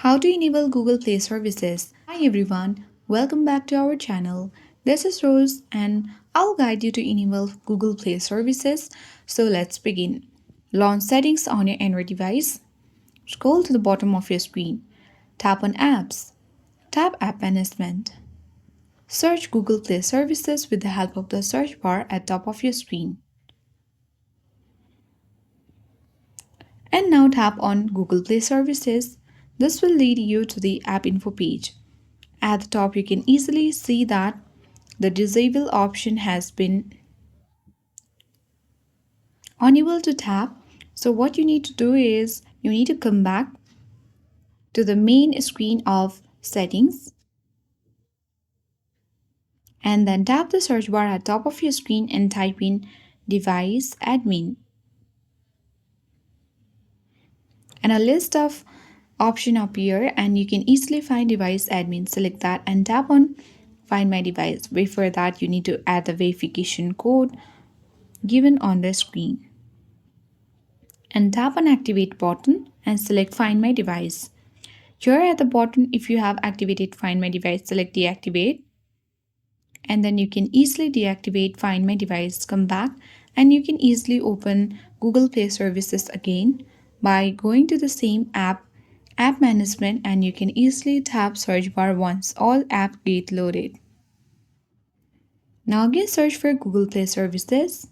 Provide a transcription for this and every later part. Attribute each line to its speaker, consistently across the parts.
Speaker 1: How to enable Google Play services. Hi everyone, welcome back to our channel. This is Rose and I'll guide you to enable Google Play services. So let's begin. Launch settings on your Android device. Scroll to the bottom of your screen. Tap on apps. Tap app management. Search Google Play services with the help of the search bar at top of your screen. And now tap on Google Play services. This will lead you to the app info page. At the top, you can easily see that the disable option has been unable to tap. So what you need to do is you need to come back to the main screen of settings and then tap the search bar at top of your screen and type in device admin. And a list of options appear and you can easily find device admin. Select that and tap on find my device. Before that, you need to add the verification code given on the screen. And tap on activate button and select find my device. Here at the bottom, if you have activated find my device, select deactivate and then you can easily deactivate find my device. Come back and you can easily open Google Play services again by going to the same app management, and you can easily tap search bar once all apps get loaded. Now again search for Google Play services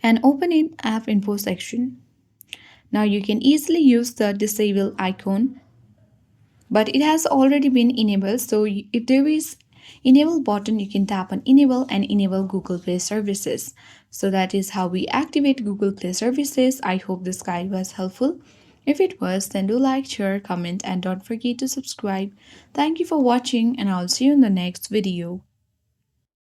Speaker 1: and open in app info section. Now you can easily use the disable icon, but it has already been enabled. So if there is enable button, you can tap on enable and enable Google Play services. So that is how we activate Google Play services. I hope this guide was helpful. If it was, then do like, share, comment, and don't forget to subscribe. Thank you for watching, and I'll see you in the next video.